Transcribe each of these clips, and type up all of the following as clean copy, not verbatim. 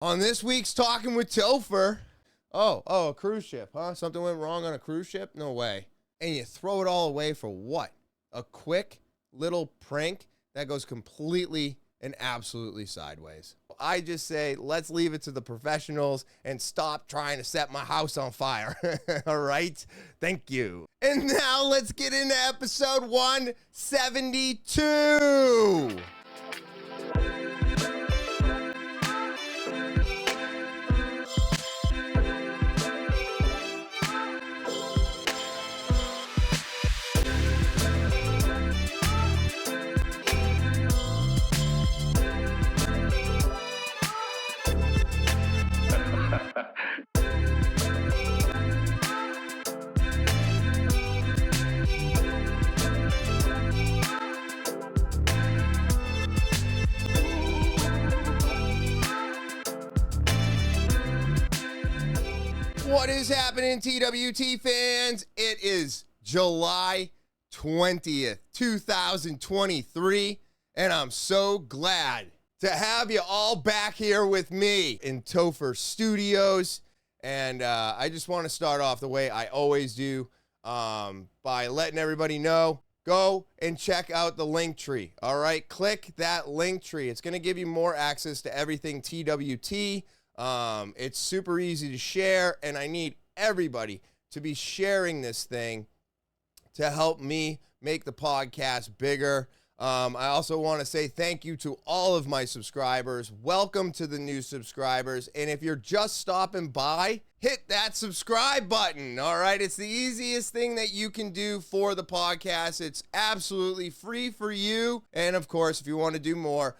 On this week's Talking with Topher, a cruise ship, huh? Something went wrong on a cruise ship? No way. And you throw it all away for what? A quick little prank that goes completely and absolutely sideways. I just say, let's leave it to the professionals and stop trying to set my house on fire. All right? Thank you. And now let's get into episode 172. What is happening, TwT fans? It is July 20th, 2023, and I'm so glad to have you all back here with me in Topher Studios. And I just want to start off the way I always do by letting everybody know, go and check out the link tree. All right, click that link tree. It's going to give you more access to everything TwT. It's super easy to share, and I need everybody to be sharing this thing to help me make the podcast bigger. I also want to say thank you to all of my subscribers. Welcome to the new subscribers. And if you're just stopping by, hit that subscribe button. All right. It's the easiest thing that you can do for the podcast. It's absolutely free for you. And of course, if you want to do more,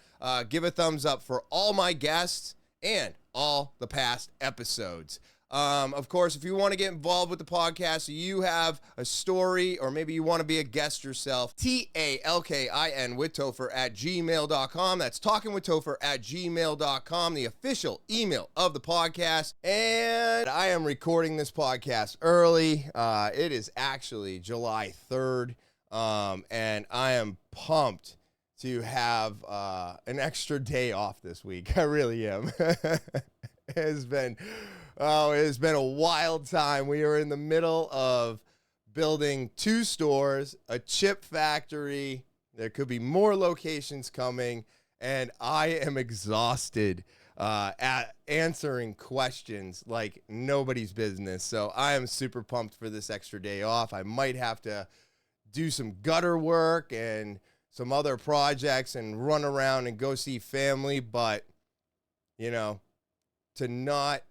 give a thumbs up for all my guests and all the past episodes. Of course, if you want to get involved with the podcast, you have a story, or maybe you want to be a guest yourself, TALKIN with Topher at gmail.com. That's talkinwithtopher at gmail.com, the official email of the podcast. And I am recording this podcast early. It is actually July 3rd, and I am pumped to have an extra day off this week. I really am. It has been a wild time. We are in the middle of building 2 stores, a chip factory. There could be more locations coming, and I am exhausted at answering questions like nobody's business. So I am super pumped for this extra day off. I might have to do some gutter work and some other projects and run around and go see family, but you know, to not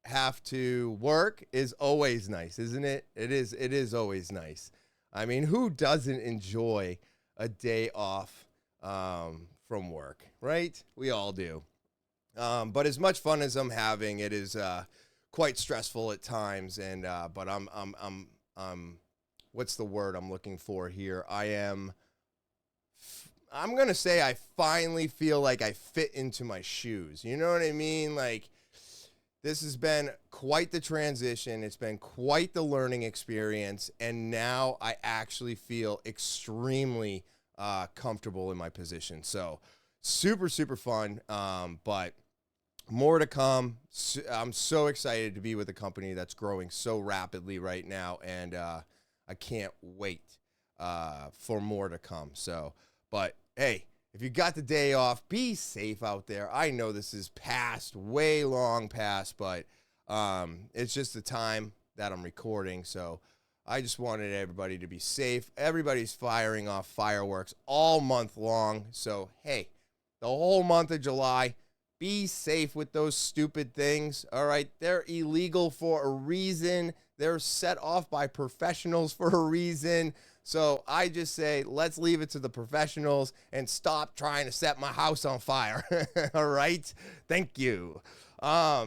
have to work is always nice, isn't it? It is always nice. I mean, who doesn't enjoy a day off from work, right? We all do. But as much fun as I'm having, it is quite stressful at times, and but I'm what's the word I'm looking for here? I'm going to say I finally feel like I fit into my shoes. You know what I mean? Like, this has been quite the transition. It's been quite the learning experience. And now I actually feel extremely comfortable in my position. So super, super fun. But more to come. I'm so excited to be with a company that's growing so rapidly right now. And I can't wait for more to come. So, but hey, if you got the day off, be safe out there. I know this is past, way long past, but it's just the time that I'm recording. So I just wanted everybody to be safe. Everybody's firing off fireworks all month long. So, hey, the whole month of July, be safe with those stupid things. All right, they're illegal for a reason. They're set off by professionals for a reason. So I just say, let's leave it to the professionals and stop trying to set my house on fire. All right? Thank you. But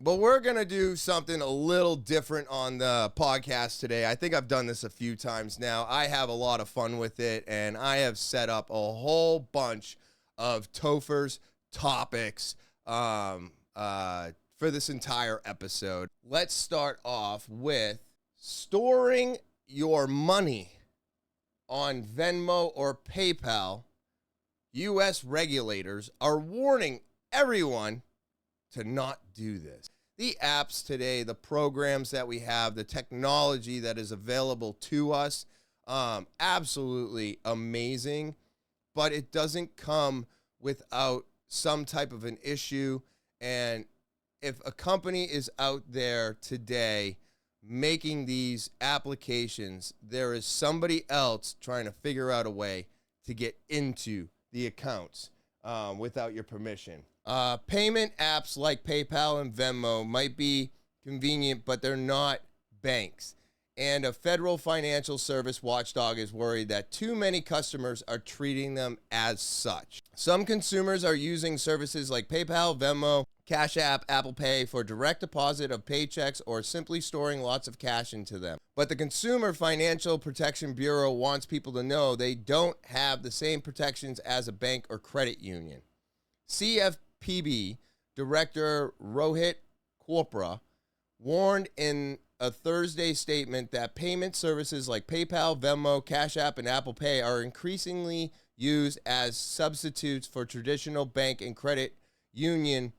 we're going to do something a little different on the podcast today. I think I've done this a few times now. I have a lot of fun with it, and I have set up a whole bunch of Topher's topics for this entire episode. Let's start off with storing your money on Venmo or PayPal. U.S. regulators are warning everyone to not do this. The apps today, the programs that we have, the technology that is available to us, absolutely amazing, but it doesn't come without some type of an issue. And if a company is out there today making these applications, there is somebody else trying to figure out a way to get into the accounts without your permission. Payment apps like PayPal and Venmo might be convenient, but they're not banks. And a federal financial service watchdog is worried that too many customers are treating them as such. Some consumers are using services like PayPal, Venmo, Cash App, Apple Pay for direct deposit of paychecks or simply storing lots of cash into them. But the Consumer Financial Protection Bureau wants people to know they don't have the same protections as a bank or credit union. CFPB Director Rohit Chopra warned in a Thursday statement that payment services like PayPal, Venmo, Cash App, and Apple Pay are increasingly used as substitutes for traditional bank and credit union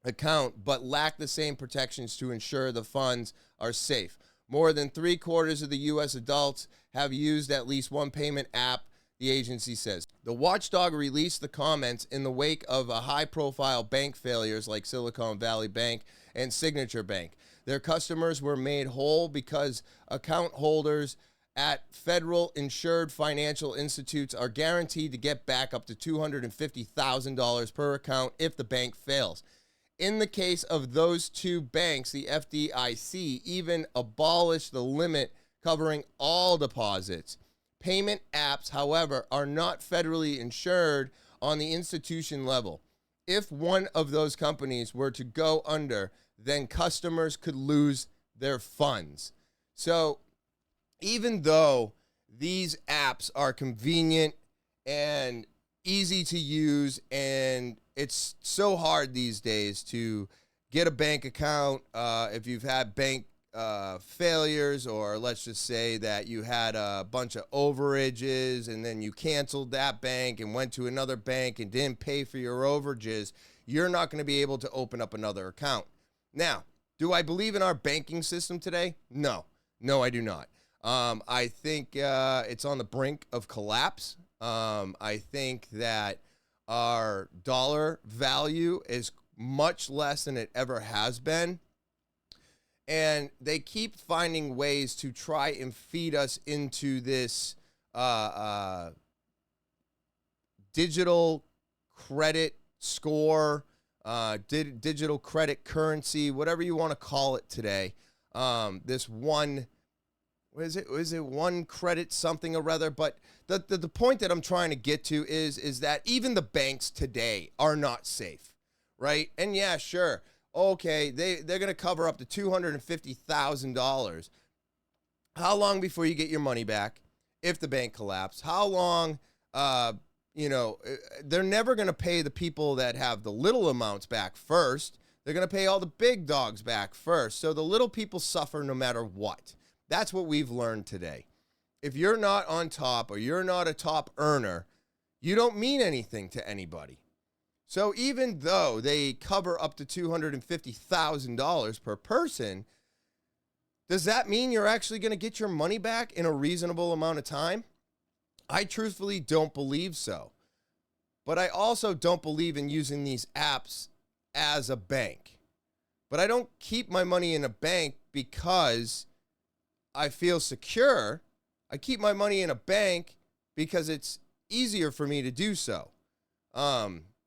account, but lack the same protections to ensure the funds are safe. More than 3/4 of the U.S. adults have used at least one payment app, the agency says. The watchdog released the comments in the wake of a high-profile bank failures like Silicon Valley Bank and Signature Bank. Their customers were made whole because account holders at federal insured financial institutes are guaranteed to get back up to $250,000 per account if the bank fails. In the case of those two banks, the FDIC even abolished the limit covering all deposits. Payment apps, however, are not federally insured on the institution level. If one of those companies were to go under, then customers could lose their funds. So even though these apps are convenient and easy to use, and it's so hard these days to get a bank account if you've had bank failures, or let's just say that you had a bunch of overages and then you canceled that bank and went to another bank and didn't pay for your overages, you're not going to be able to open up another account. Now, do I believe in our banking system today? No, I do not. I think it's on the brink of collapse. I think that our dollar value is much less than it ever has been. And they keep finding ways to try and feed us into this digital credit score, digital credit currency, whatever you want to call it today. This one, what is it? Is it one credit something or other? But the point that I'm trying to get to is that even the banks today are not safe, right? And yeah, sure. Okay, they're going to cover up to $250,000. How long before you get your money back if the bank collapses? How long, they're never going to pay the people that have the little amounts back first. They're going to pay all the big dogs back first. So the little people suffer no matter what. That's what we've learned today. If you're not on top or you're not a top earner, you don't mean anything to anybody. So even though they cover up to $250,000 per person, does that mean you're actually going to get your money back in a reasonable amount of time? I truthfully don't believe so. But I also don't believe in using these apps as a bank. But I don't keep my money in a bank because I feel secure. I keep my money in a bank because it's easier for me to do so.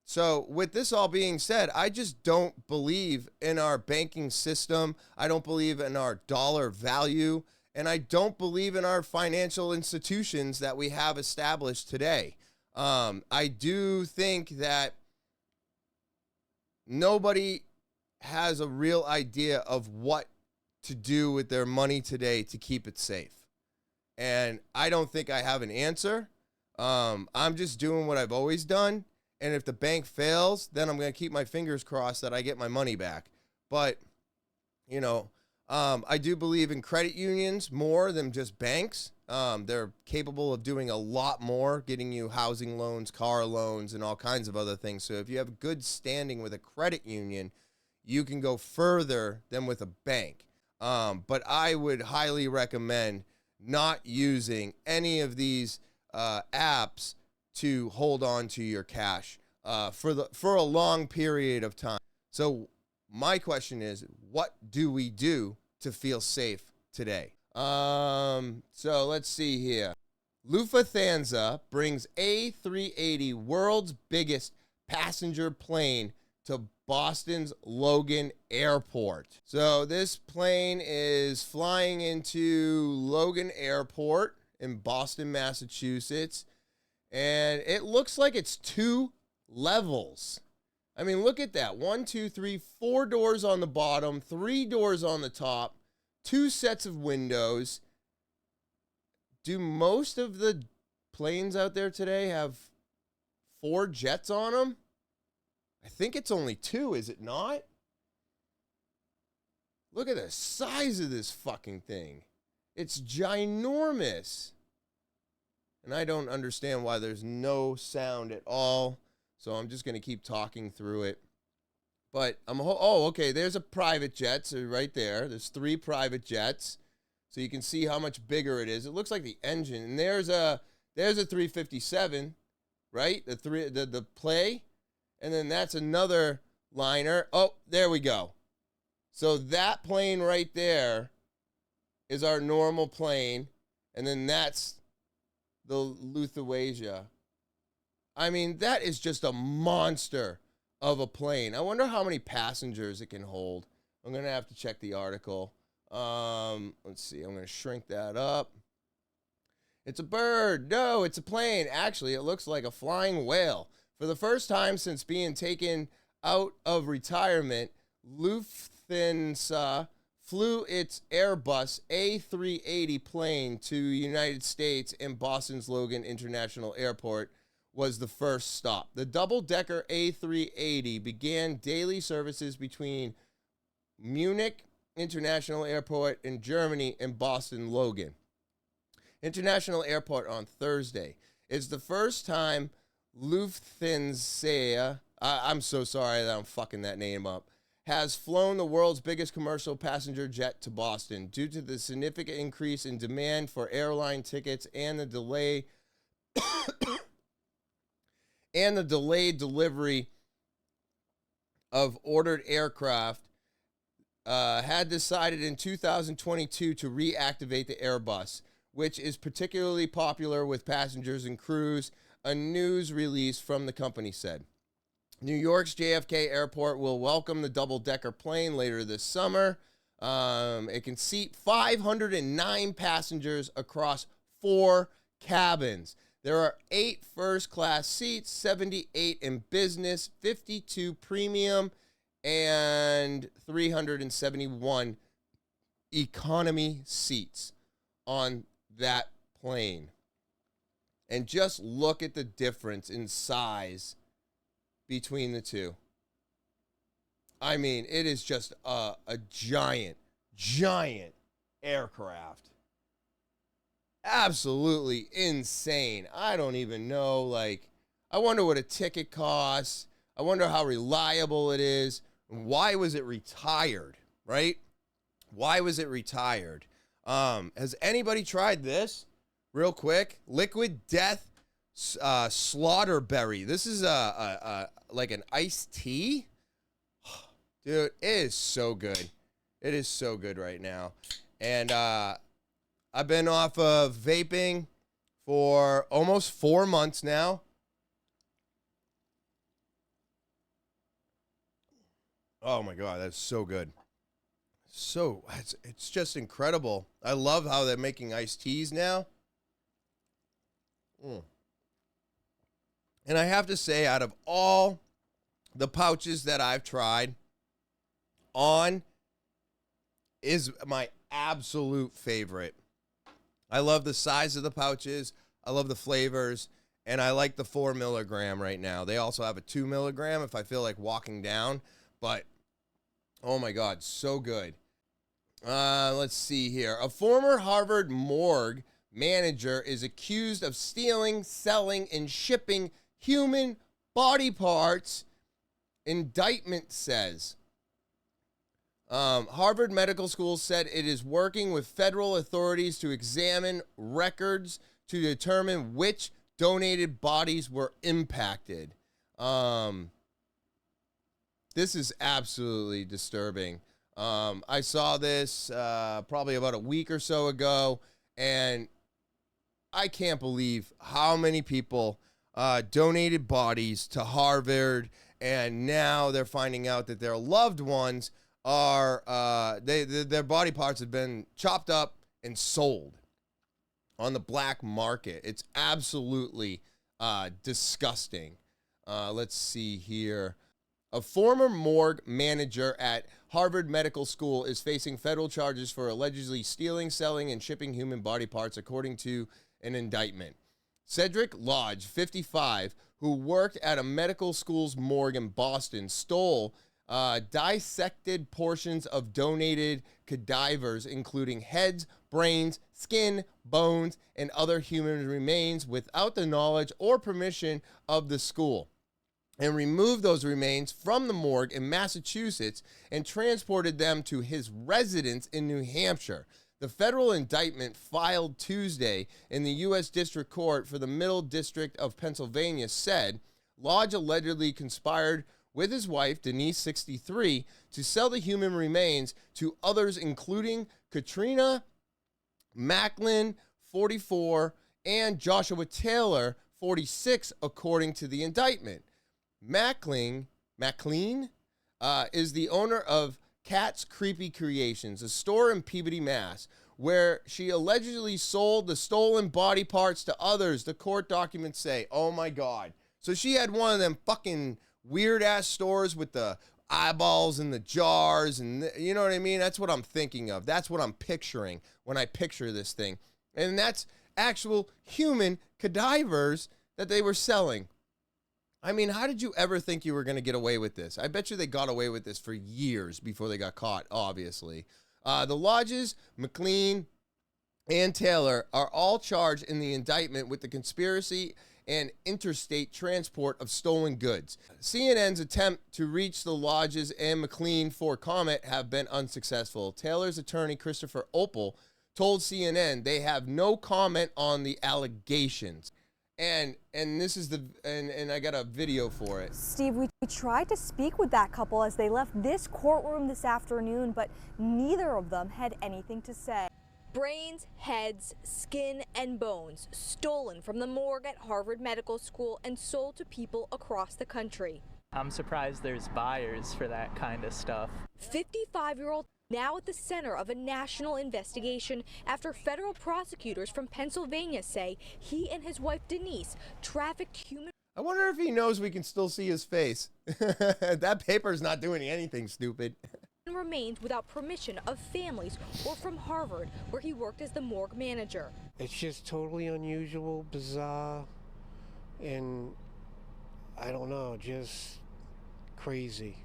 So with this all being said, I just don't believe in our banking system. I don't believe in our dollar value. And I don't believe in our financial institutions that we have established today. I do think that nobody has a real idea of what to do with their money today to keep it safe. And I don't think I have an answer. I'm just doing what I've always done. And if the bank fails, then I'm going to keep my fingers crossed that I get my money back. But, I do believe in credit unions more than just banks. They're capable of doing a lot more, getting you housing loans, car loans, and all kinds of other things. So if you have good standing with a credit union, you can go further than with a bank. But I would highly recommend not using any of these apps to hold on to your cash for a long period of time. So my question is, what do we do to feel safe today? So let's see here. Lufthansa brings A380, world's biggest passenger plane, to Boston's Logan Airport. So this plane is flying into Logan Airport in Boston, Massachusetts, and it looks like it's 2 levels. I mean, look at that. 1, 2, 3, 4 doors on the bottom, 3 doors on the top, 2 sets of windows. Do most of the planes out there today have 4 jets on them? I think it's only 2, is it not? Look at the size of this fucking thing. It's ginormous. And I don't understand why there's no sound at all. So I'm just going to keep talking through it. But okay, there's a private jet. So right there, there's 3 private jets. So you can see how much bigger it is. It looks like the engine. And there's a 357, right? The play. And then that's another liner. Oh, there we go. So that plane right there is our normal plane. And then that's the Lufthansa. I mean, that is just a monster of a plane. I wonder how many passengers it can hold. I'm going to have to check the article. Let's see. I'm going to shrink that up. It's a bird. No, it's a plane. Actually, it looks like a flying whale. For the first time since being taken out of retirement, Lufthansa flew its Airbus A380 plane to the United States, and Boston's Logan International Airport was the first stop. The double-decker A380 began daily services between Munich International Airport in Germany and Boston Logan International Airport on Thursday. It's the first time Lufthansa, I'm so sorry that I'm fucking that name up, has flown the world's biggest commercial passenger jet to Boston due to the significant increase in demand for airline tickets and the delayed delivery of ordered aircraft. Had decided in 2022 to reactivate the Airbus, which is particularly popular with passengers and crews, a news release from the company said. New York's JFK Airport will welcome the double-decker plane later this summer. It can seat 509 passengers across 4 cabins. There are 8 first-class seats, 78 in business, 52 premium, and 371 economy seats on that plane. And just look at the difference in size between the two. I mean, it is just a giant aircraft. Absolutely insane. I don't even know, I wonder what a ticket costs. I wonder how reliable it is. Why was it retired, right? Why was it retired? Has anybody tried this? Real quick, Liquid Death Slaughterberry. This is like an iced tea. Dude, it is so good. It is so good right now. And I've been off of vaping for almost 4 months now. Oh my God, that's so good. It's just incredible. I love how they're making iced teas now. And I have to say, out of all the pouches that I've tried, On is my absolute favorite. I love the size of the pouches. I love the flavors. And I like the 4 milligram right now. They also have a 2 milligram if I feel like walking down. But, oh my God, so good. Let's see here. A former Harvard morgue manager is accused of stealing, selling, and shipping human body parts, indictment says. Harvard Medical School said it is working with federal authorities to examine records to determine which donated bodies were impacted. This is absolutely disturbing. I saw this probably about a week or so ago, and I can't believe how many people donated bodies to Harvard, and now they're finding out that their loved ones are, their body parts have been chopped up and sold on the black market. It's absolutely disgusting. Let's see here. A former morgue manager at Harvard Medical School is facing federal charges for allegedly stealing, selling, and shipping human body parts, according to an indictment. Cedric Lodge, 55, who worked at a medical school's morgue in Boston, stole dissected portions of donated cadavers, including heads, brains, skin, bones, and other human remains without the knowledge or permission of the school, and removed those remains from the morgue in Massachusetts and transported them to his residence in New Hampshire. The federal indictment filed Tuesday in the U.S. District Court for the Middle District of Pennsylvania said Lodge allegedly conspired with his wife, Denise, 63, to sell the human remains to others, including Katrina Macklin, 44, and Joshua Taylor, 46, according to the indictment. Macklin is the owner of Cat's Creepy Creations, a store in Peabody, Mass., where she allegedly sold the stolen body parts to others, the court documents say. Oh my God. So she had one of them fucking weird-ass stores with the eyeballs and the jars, and you know what I mean? That's what I'm thinking of. That's what I'm picturing when I picture this thing. And that's actual human cadavers that they were selling. I mean, how did you ever think you were going to get away with this? I bet you they got away with this for years before they got caught, obviously. The Lodges, McLean, and Taylor are all charged in the indictment with the conspiracy and interstate transport of stolen goods. CNN's attempt to reach the Lodges and McLean for comment have been unsuccessful. Taylor's attorney, Christopher Opel, told CNN they have no comment on the allegations. And this is and I got a video for it. Steve, we tried to speak with that couple as they left this courtroom this afternoon, but neither of them had anything to say. Brains, heads, skin, and bones stolen from the morgue at Harvard Medical School and sold to people across the country. I'm surprised there's buyers for that kind of stuff. 55-year-old now at the center of a national investigation after federal prosecutors from Pennsylvania say he and his wife Denise trafficked human. I wonder if he knows we can still see his face. That paper's not doing anything, stupid. Remains without permission of families or from Harvard, where he worked as the morgue manager. It's just totally unusual, bizarre, and I don't know, just crazy.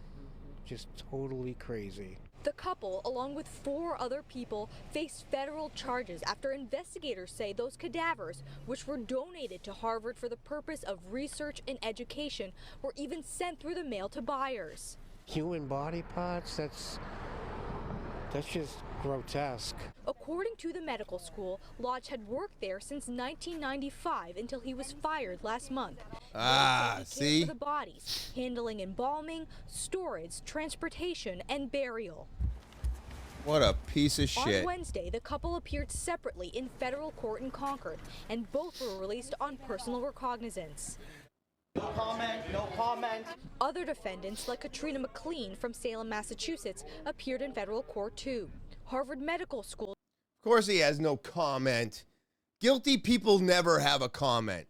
Just totally crazy. The couple, along with 4 other people, face federal charges after investigators say those cadavers, which were donated to Harvard for the purpose of research and education, were even sent through the mail to buyers. Human body parts, that's just grotesque. According to the medical school, Lodge had worked there since 1995 until he was fired last month. See? For the bodies, handling embalming, storage, transportation, and burial. What a piece of shit. On Wednesday, the couple appeared separately in federal court in Concord, and both were released on personal recognizance. No comment, no comment. Other defendants, like Katrina McLean from Salem, Massachusetts, appeared in federal court too. Harvard Medical School. Of course he has no comment. Guilty people never have a comment.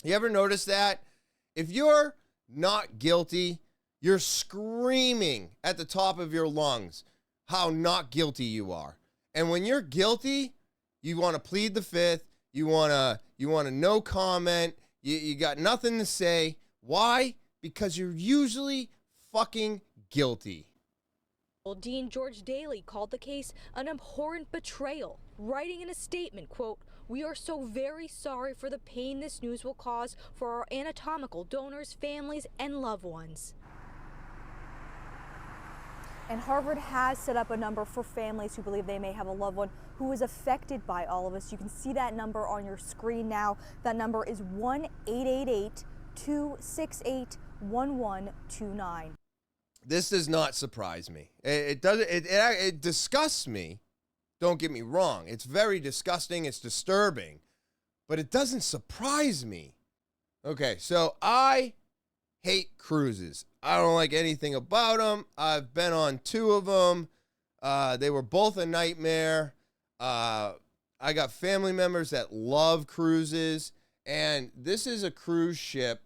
You ever notice that? If you're not guilty, you're screaming at the top of your lungs how not guilty you are. And when you're guilty, you want to plead the fifth. You want to no comment. You got nothing to say. Why? Because you're usually fucking guilty. Dean George Daly called the case an abhorrent betrayal, writing in a statement, quote, "We are so very sorry for the pain this news will cause for our anatomical donors, families, and loved ones." And Harvard has set up a number for families who believe they may have a loved one who is affected by all of this. You can see that number on your screen now. That number is 1-888-268-1129. This does not surprise me. It disgusts me. Don't get me wrong. It's very disgusting. It's disturbing. But it doesn't surprise me. Okay, so I hate cruises. I don't like anything about them. I've been on 2 of them. They were both a nightmare. I got family members that love cruises. And this is a cruise ship.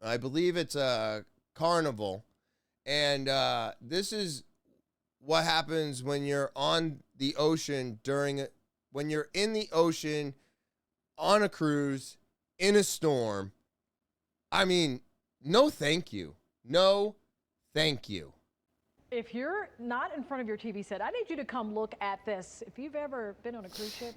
I believe it's a Carnival. And this is what happens when you're on the ocean when you're in the ocean on a cruise in a storm. I mean, no thank you. No thank you. If you're not in front of your TV set, I need you to come look at this. If you've ever been on a cruise ship,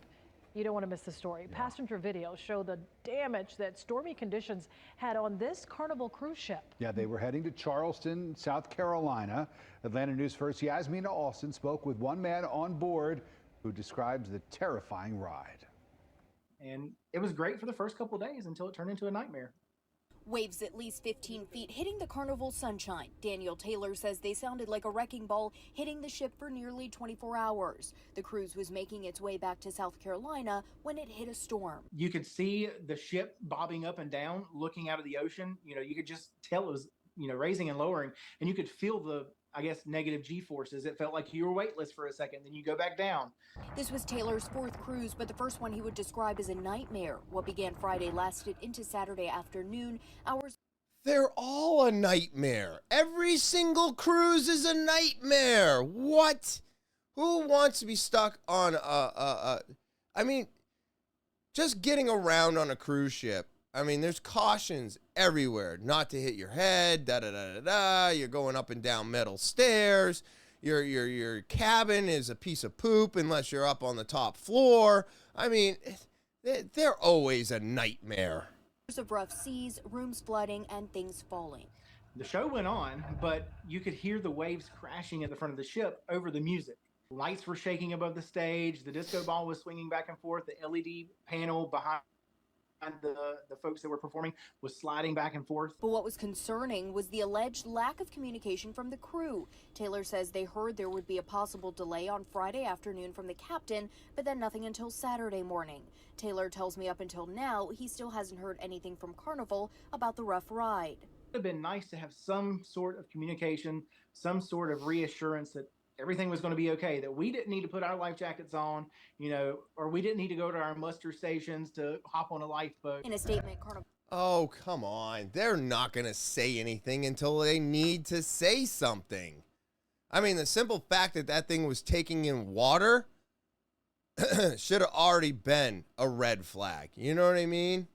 you don't want to miss the story. Yeah. Passenger videos show the damage that stormy conditions had on this Carnival cruise ship. Yeah, they were heading to Charleston, South Carolina. Atlanta News First Yasmina Alston spoke with one man on board who describes the terrifying ride. And it was great for the first couple of days until it turned into a nightmare. Waves at least 15 feet hitting the Carnival Sunshine. Daniel Taylor says they sounded like a wrecking ball hitting the ship for nearly 24 hours. The cruise was making its way back to South Carolina when it hit a storm. You could see the ship bobbing up and down, looking out of the ocean. You know, you could just tell it was, raising and lowering, and you could feel the, negative G-forces. It felt like you were weightless for a second, then you go back down. This was Taylor's 4th cruise, but the first one he would describe as a nightmare. What began Friday lasted into Saturday afternoon. They're all a nightmare. Every single cruise is a nightmare. What? Who wants to be stuck on just getting around on a cruise ship. I mean, there's cautions everywhere not to hit your head, You're going up and down metal stairs. Your cabin is a piece of poop unless you're up on the top floor. I mean, they're always a nightmare. Of rough seas, rooms flooding, and things falling. The show went on, but you could hear the waves crashing at the front of the ship over the music. Lights were shaking above the stage. The disco ball was swinging back and forth. The LED panel behind the folks that were performing was sliding back and forth. But what was concerning was the alleged lack of communication from the crew. Taylor says they heard there would be a possible delay on Friday afternoon from the captain, but then nothing until Saturday morning. Taylor tells me up until now, he still hasn't heard anything from Carnival about the rough ride. It would have been nice to have some sort of communication, some sort of reassurance that everything was going to be okay, that we didn't need to put our life jackets on, or we didn't need to go to our muster stations to hop on a lifeboat. In a statement, Carnival. Oh, come on. They're not going to say anything until they need to say something. I mean, the simple fact that that thing was taking in water should have already been a red flag. You know what I mean?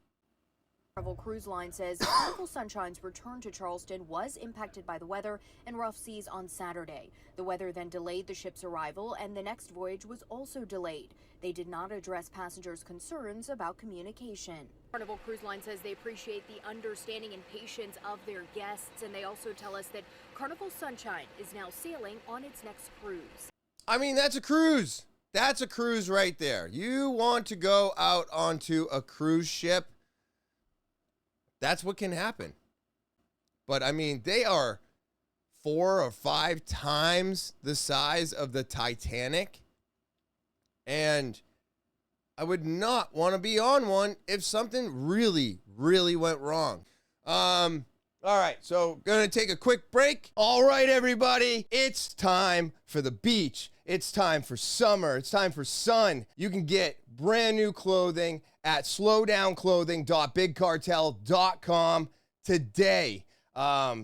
Carnival Cruise Line says Carnival Sunshine's return to Charleston was impacted by the weather and rough seas on Saturday. The weather then delayed the ship's arrival, and the next voyage was also delayed. They did not address passengers' concerns about communication. Carnival Cruise Line says they appreciate the understanding and patience of their guests, and they also tell us that Carnival Sunshine is now sailing on its next cruise. I mean, that's a cruise. That's a cruise right there. You want to go out onto a cruise ship? That's what can happen. But I mean, they are 4 or 5 times the size of the Titanic. And I would not want to be on one if something really, really went wrong. All right, so gonna take a quick break. All right, everybody, it's time for the beach. It's time for summer. It's time for sun. You can get brand new clothing at slowdownclothing.bigcartel.com today.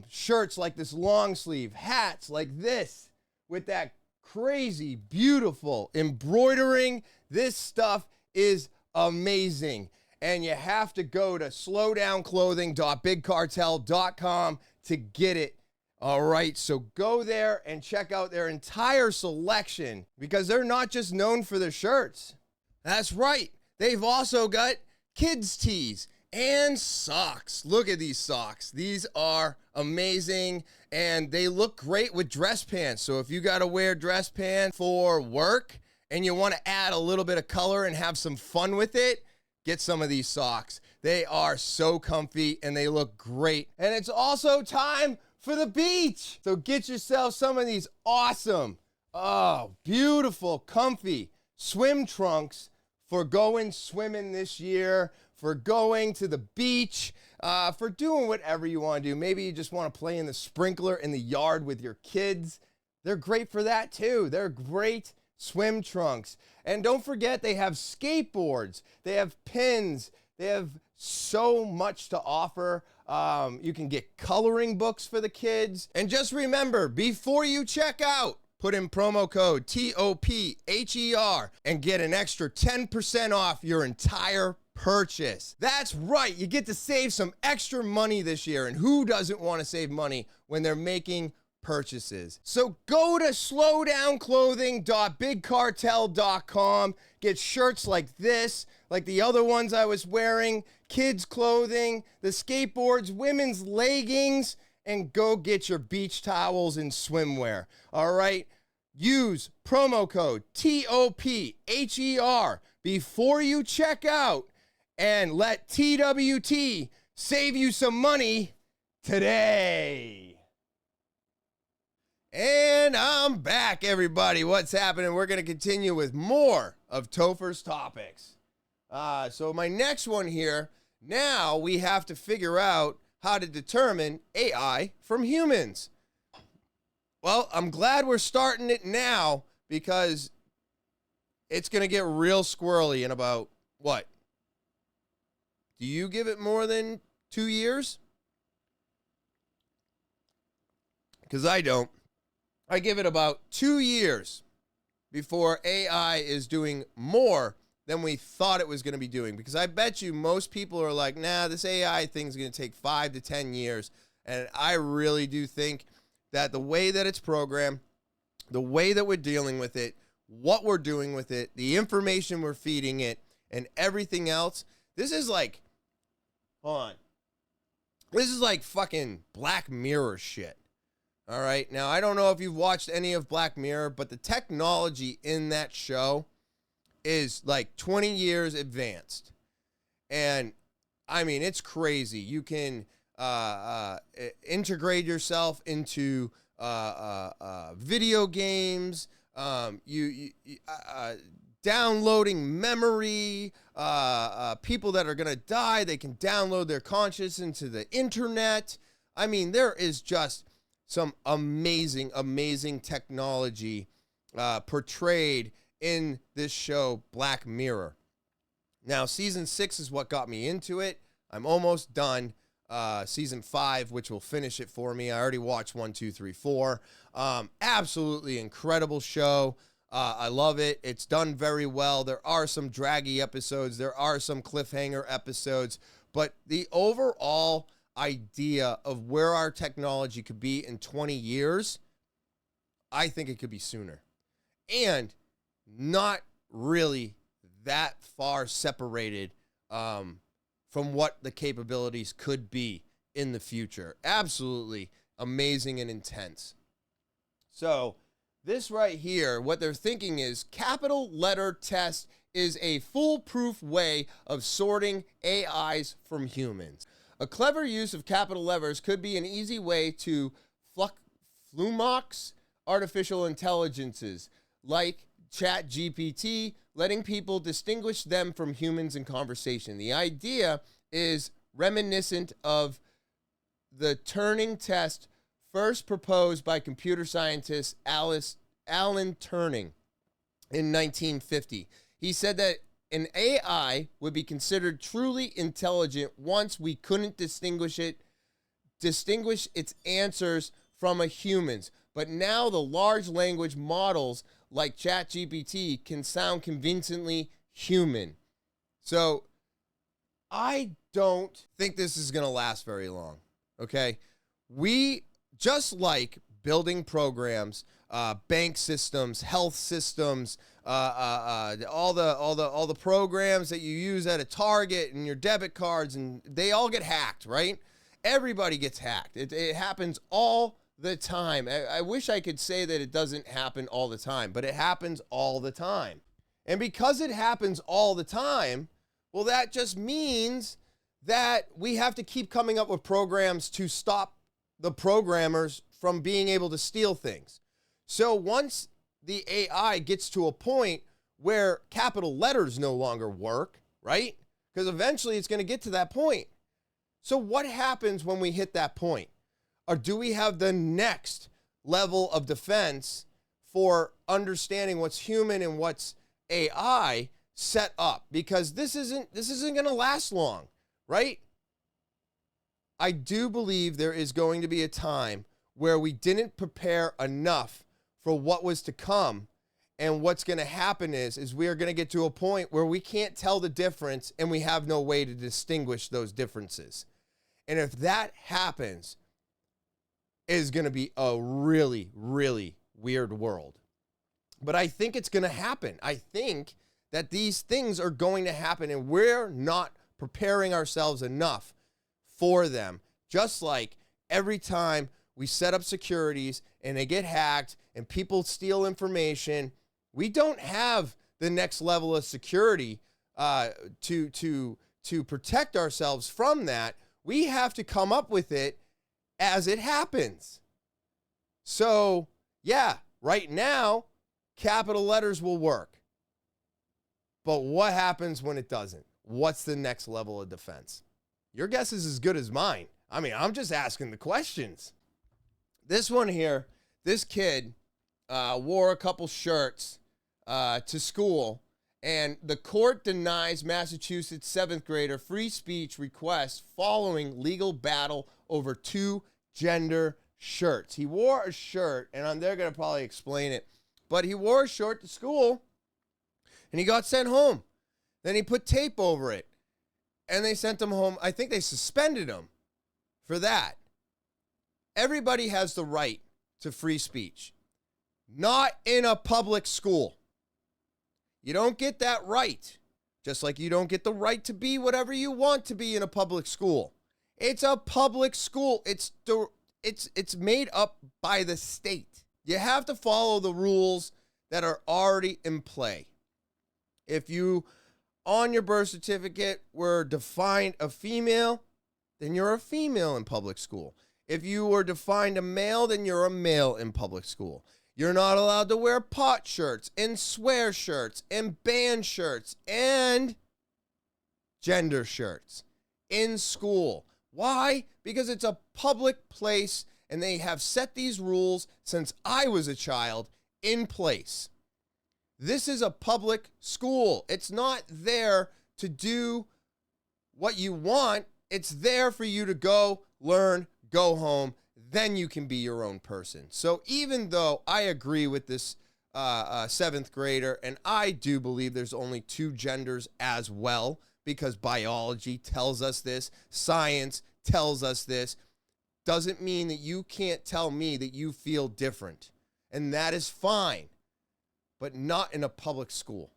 Shirts like this long sleeve, hats like this with that crazy, beautiful embroidering. This stuff is amazing. And you have to go to slowdownclothing.bigcartel.com to get it. All right, so go there and check out their entire selection because they're not just known for their shirts. That's right. They've also got kids' tees And socks. Look at these socks. These are amazing, and they look great with dress pants. So if you got to wear dress pants for work and you want to add a little bit of color and have some fun with it, get some of these socks. They are so comfy and they look great. And it's also time for the beach. So get yourself some of these awesome, beautiful, comfy swim trunks for going swimming this year, for going to the beach, for doing whatever you want to do. Maybe you just want to play in the sprinkler in the yard with your kids. They're great for that too. They're great swim trunks. And don't forget, they have skateboards, they have pins, they have so much to offer. You can get coloring books for the kids. And just remember, before you check out, put in promo code TOPHER and get an extra 10% off your entire purchase. That's right, you get to save some extra money this year, and who doesn't want to save money when they're making purchases? So go to slowdownclothing.bigcartel.com, get shirts like this, like the other ones I was wearing, kids clothing, the skateboards, women's leggings, and go get your beach towels and swimwear. All right, use promo code TOPHER before you check out, and let TWT save you some money today. And I'm back, everybody. What's happening? We're going to continue with more of Topher's topics. So my next one here, now we have to figure out how to determine AI from humans. Well, I'm glad we're starting it now, because it's going to get real squirrely in about, what? Do you give it more than 2 years? Because I don't. I give it about 2 years before AI is doing more than we thought it was going to be doing. Because I bet you most people are like, nah, this AI thing is going to take 5 to 10 years. And I really do think that the way that it's programmed, the way that we're dealing with it, what we're doing with it, the information we're feeding it, and everything else, this is like, hold on. This is like fucking Black Mirror shit. All right. Now, I don't know if you've watched any of Black Mirror, but the technology in that show is like 20 years advanced. And I mean, it's crazy. You can integrate yourself into video games, downloading memory, people that are going to die, they can download their conscious into the internet. I mean, there is just some amazing, amazing technology portrayed in this show, Black Mirror. Now, season 6 is what got me into it. I'm almost done. Season 5, which will finish it for me. I already watched 1, 2, 3, 4. Absolutely incredible show. I love it. It's done very well. There are some draggy episodes. There are some cliffhanger episodes. But the overall idea of where our technology could be in 20 years, I think it could be sooner. And not really that far separated from what the capabilities could be in the future. Absolutely amazing and intense. So this right here, what they're thinking is capital letter test is a foolproof way of sorting AIs from humans. A clever use of capital letters could be an easy way to flummox artificial intelligences like ChatGPT, letting people distinguish them from humans in conversation. The idea is reminiscent of the Turing test first proposed by computer scientist Alan Turing in 1950. He said that an AI would be considered truly intelligent once we couldn't distinguish its answers from a human's. But now the large language models like ChatGPT can sound convincingly human. So I don't think this is going to last very long, okay? We, just like building programs bank systems, health systems, all the programs that you use at a Target and your debit cards, and they all get hacked, right? Everybody gets hacked. It happens all the time. I wish I could say that it doesn't happen all the time, but it happens all the time. And because it happens all the time, well, that just means that we have to keep coming up with programs to stop the programmers from being able to steal things. So once the AI gets to a point where capital letters no longer work, right? Because eventually it's going to get to that point. So what happens when we hit that point? Or do we have the next level of defense for understanding what's human and what's AI set up? Because this isn't going to last long, right? I do believe there is going to be a time where we didn't prepare enough for what was to come. And what's going to happen is we are going to get to a point where we can't tell the difference and we have no way to distinguish those differences. And if that happens, it is going to be a really, really weird world. But I think it's going to happen. I think that these things are going to happen and we're not preparing ourselves enough for them. Just like every time we set up securities and they get hacked and people steal information, we don't have the next level of security to protect ourselves from that. We have to come up with it as it happens. So, yeah, right now, capital letters will work. But what happens when it doesn't? What's the next level of defense? Your guess is as good as mine. I mean, I'm just asking the questions. This one here, this kid wore a couple shirts to school, and the court denies Massachusetts 7th grader free speech request following legal battle over 2 gender shirts. He wore a shirt, and they're going to probably explain it, but he wore a shirt to school, and he got sent home. Then he put tape over it, and they sent him home. I think they suspended him for that. Everybody has the right to free speech. Not in a public school. You don't get that right. Just like you don't get the right to be whatever you want to be in a public school. It's a public school. It's made up by the state. You have to follow the rules that are already in play. If you, on your birth certificate, were defined a female, then you're a female in public school. If you were defined a male, then you're a male in public school. You're not allowed to wear pot shirts and swear shirts and band shirts and gender shirts in school. Why? Because it's a public place and they have set these rules since I was a child in place. This is a public school. It's not there to do what you want. It's there for you to go, learn, go home. Then you can be your own person. So even though I agree with this 7th grader, and I do believe there's only 2 genders as well, because biology tells us this, science tells us this, doesn't mean that you can't tell me that you feel different. And that is fine, but not in a public school.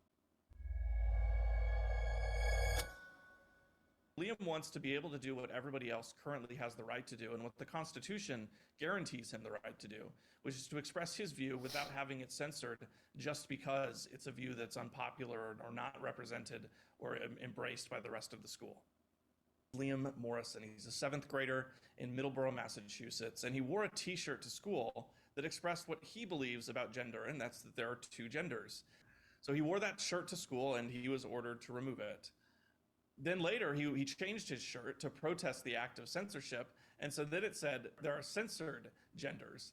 Liam wants to be able to do what everybody else currently has the right to do and what the Constitution guarantees him the right to do, which is to express his view without having it censored just because it's a view that's unpopular or not represented or embraced by the rest of the school. Liam Morrison, he's a 7th grader in Middleborough, Massachusetts, and he wore a t-shirt to school that expressed what he believes about gender, and that's that there are 2 genders. So he wore that shirt to school and he was ordered to remove it. Then later, he changed his shirt to protest the act of censorship, and so then it said there are censored genders.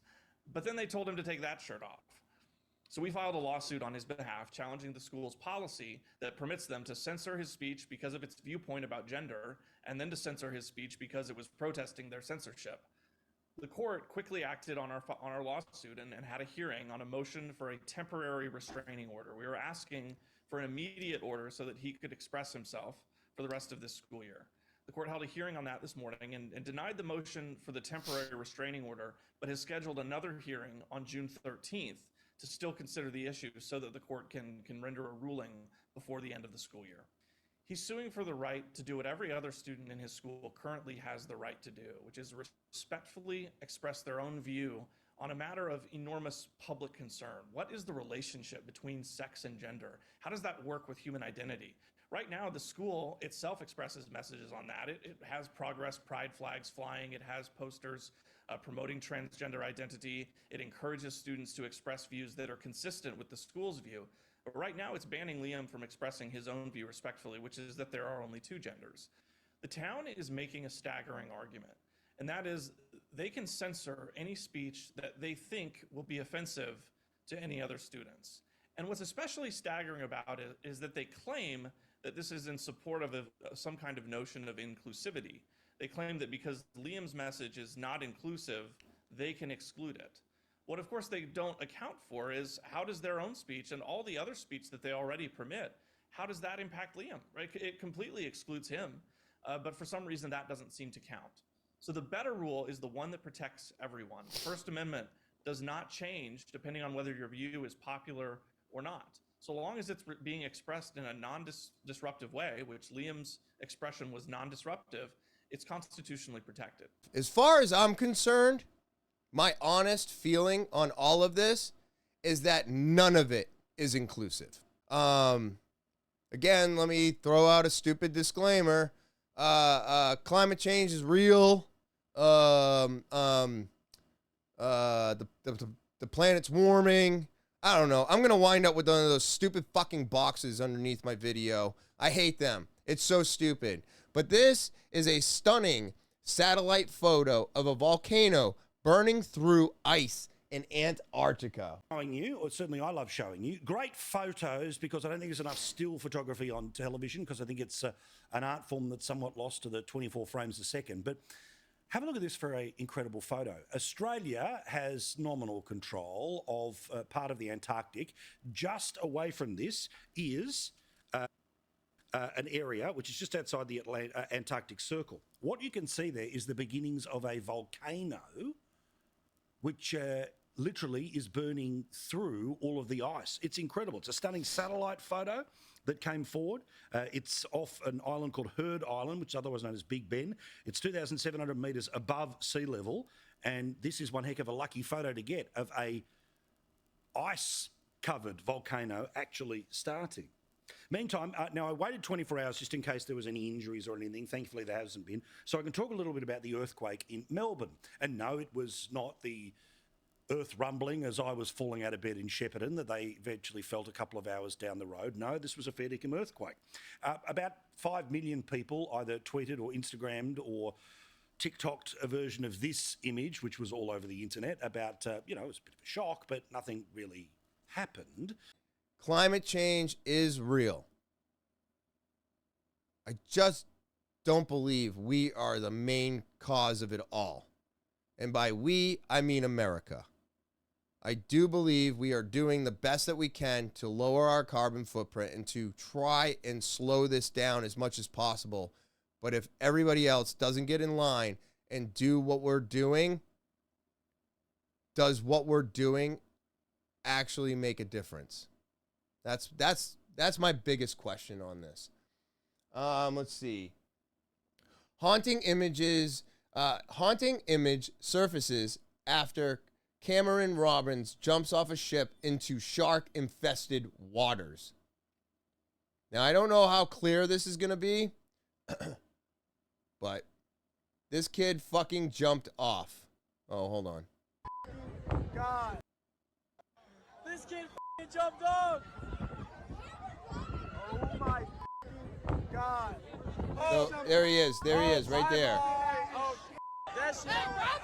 But then they told him to take that shirt off. So we filed a lawsuit on his behalf challenging the school's policy that permits them to censor his speech because of its viewpoint about gender, and then to censor his speech because it was protesting their censorship. The court quickly acted on our lawsuit and had a hearing on a motion for a temporary restraining order. We were asking for an immediate order so that he could express himself for the rest of this school year. The court held a hearing on that this morning and denied the motion for the temporary restraining order, but has scheduled another hearing on June 13th to still consider the issue so that the court can render a ruling before the end of the school year. He's suing for the right to do what every other student in his school currently has the right to do, which is respectfully express their own view on a matter of enormous public concern. What is the relationship between sex and gender? How does that work with human identity? Right now, the school itself expresses messages on that. It has progress pride flags flying. It has posters promoting transgender identity. It encourages students to express views that are consistent with the school's view. But right now, it's banning Liam from expressing his own view respectfully, which is that there are only two genders. The town is making a staggering argument, and that is they can censor any speech that they think will be offensive to any other students. And what's especially staggering about it is that they claim that this is in support of some kind of notion of inclusivity. They claim that because Liam's message is not inclusive, they can exclude it. What, of course, they don't account for is how does their own speech and all the other speech that they already permit, how does that impact Liam, right? It completely excludes him, but for some reason that doesn't seem to count. So the better rule is the one that protects everyone. The First Amendment does not change depending on whether your view is popular or not. So long as it's being expressed in a non-disruptive way, which Liam's expression was non-disruptive, it's constitutionally protected. As far as I'm concerned, my honest feeling on all of this is that none of it is inclusive. Again, let me throw out a stupid disclaimer. Climate change is real. The planet's warming. I don't know. I'm going to wind up with one of those stupid fucking boxes underneath my video. I hate them. It's so stupid. But this is a stunning satellite photo of a volcano burning through ice in Antarctica. Showing you, or certainly I love showing you, great photos, because I don't think there's enough still photography on television, because I think it's an art form that's somewhat lost to the 24 frames a second. But have a look at this for an incredible photo. Australia has nominal control of part of the Antarctic. Just away from this is an area which is just outside the Antarctic Circle. What you can see there is the beginnings of a volcano, which literally is burning through all of the ice. It's incredible. It's a stunning satellite photo that came forward. It's off an island called Heard Island, which is otherwise known as Big Ben. It's 2,700 metres above sea level, and this is one heck of a lucky photo to get of a ice-covered volcano actually starting. Meantime, now I waited 24 hours just in case there was any injuries or anything. Thankfully, there hasn't been. So I can talk a little bit about the earthquake in Melbourne. And no, it was not the earth rumbling as I was falling out of bed in Shepparton that they eventually felt a couple of hours down the road. No, this was a fair dinkum earthquake. About 5 million people either tweeted or Instagrammed or TikToked a version of this image, which was all over the internet, about, it was a bit of a shock, but nothing really happened. Climate change is real. I just don't believe we are the main cause of it all. And by we, I mean America. I do believe we are doing the best that we can to lower our carbon footprint and to try and slow this down as much as possible. But if everybody else doesn't get in line and do what we're doing, does what we're doing actually make a difference? That's my biggest question on this. Let's see. Haunting image surfaces after Cameron Robbins jumps off a ship into shark-infested waters. Now, I don't know how clear this is going to be, but this kid fucking jumped off. Oh, hold on. God. This kid jumped off. Oh my God. So, there he is. There he is, right there. Oh, that's hey,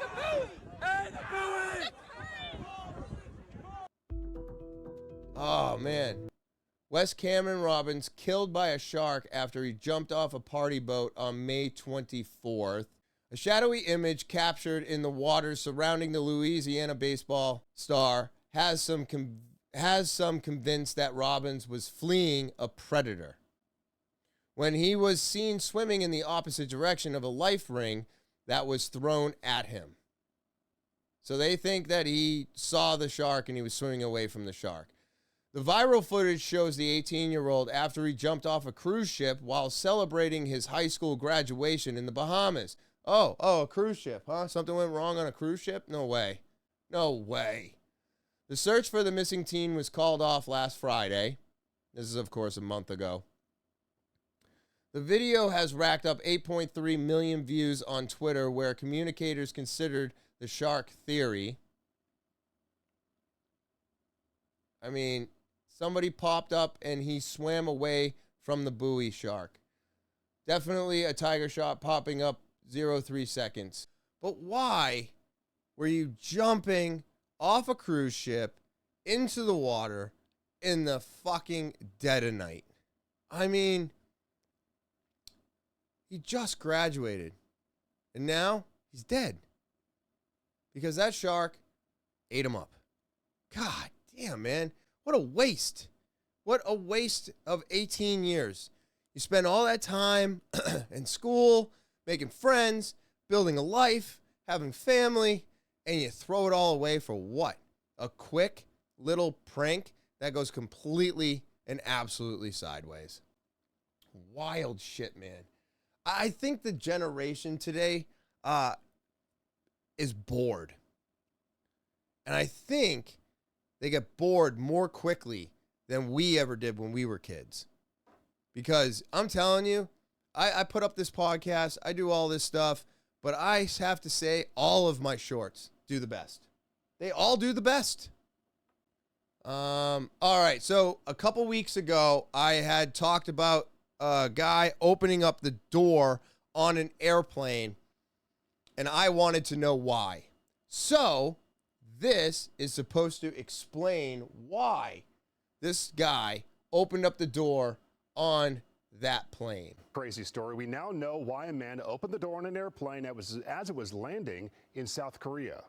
the buoy! Hey, the buoy! Oh, man. Wes Cameron Robbins killed by a shark after he jumped off a party boat on May 24th. A shadowy image captured in the waters surrounding the Louisiana baseball star has some convinced that Robbins was fleeing a predator. when he was seen swimming in the opposite direction of a life ring that was thrown at him. So they think that he saw the shark and he was swimming away from the shark. The viral footage shows the 18-year-old after he jumped off a cruise ship while celebrating his high school graduation in the Bahamas. Oh, a cruise ship, huh? Something went wrong on a cruise ship? No way. No way. The search for the missing teen was called off last Friday. This is, of course, a month ago. The video has racked up 8.3 million views on Twitter, where communicators considered the shark theory. I mean, somebody popped up and he swam away from the buoy shark. Definitely a tiger shot popping up 0.3 seconds. But why were you jumping off a cruise ship into the water in the fucking dead of night? I mean, he just graduated and now he's dead because that shark ate him up. God damn, man. What a waste. What a waste of 18 years. You spend all that time in school, making friends, building a life, having family, and you throw it all away for what? A quick little prank that goes completely and absolutely sideways. Wild shit, man. I think the generation today is bored. And I think they get bored more quickly than we ever did when we were kids. Because I'm telling you, I put up this podcast, I do all this stuff, but I have to say all of my shorts do the best. They all do the best. All right, so a couple weeks ago, I had talked about a guy opening up the door on an airplane, and I wanted to know why. So this is supposed to explain why this guy opened up the door on that plane. Crazy story. We now know why a man opened the door on an airplane as it was landing in South Korea.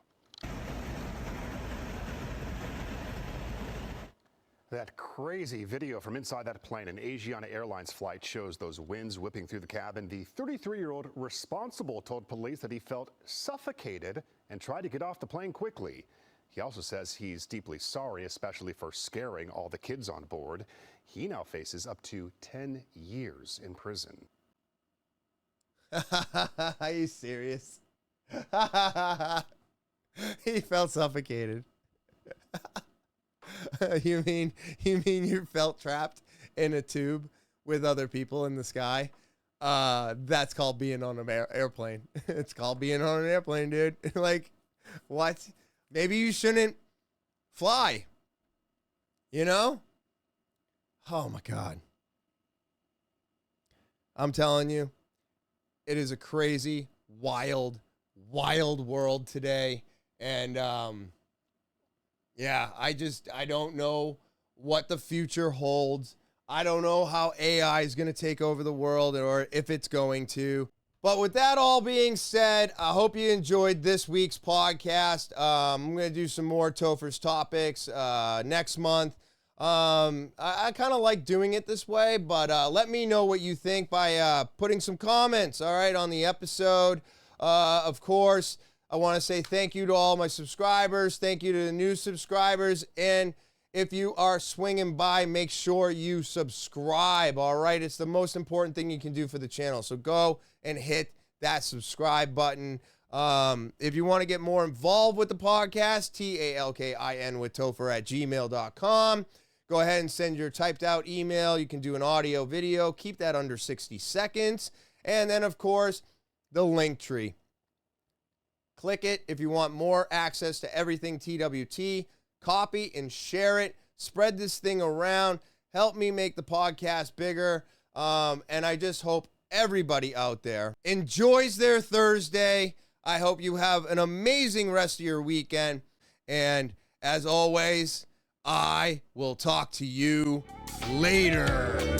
That crazy video from inside that plane, an Asiana Airlines flight, shows those winds whipping through the cabin. The 33-year-old responsible told police that he felt suffocated and tried to get off the plane quickly. He also says he's deeply sorry, especially for scaring all the kids on board. He now faces up to 10 years in prison. Are you serious? He felt suffocated. You mean you felt trapped in a tube with other people in the sky? That's called being on an airplane. It's called being on an airplane, dude. Like, what? Maybe you shouldn't fly. You know? Oh my God. I'm telling you, it is a crazy, wild world today. And yeah, I don't know what the future holds. I don't know how AI is going to take over the world or if it's going to. But with that all being said, I hope you enjoyed this week's podcast. I'm going to do some more Topher's topics next month. I kind of like doing it this way, but let me know what you think by putting some comments, all right, on the episode. Of course, I want to say thank you to all my subscribers. Thank you to the new subscribers. And if you are swinging by, make sure you subscribe, all right? It's the most important thing you can do for the channel. So go and hit that subscribe button. If you want to get more involved with the podcast, talkinwithtopher@gmail.com. Go ahead and send your typed out email. You can do an audio video. Keep that under 60 seconds. And then, of course, the link tree. Click it if you want more access to everything TWT. Copy and share it. Spread this thing around. Help me make the podcast bigger. And I just hope everybody out there enjoys their Thursday. I hope you have an amazing rest of your weekend. And as always, I will talk to you later.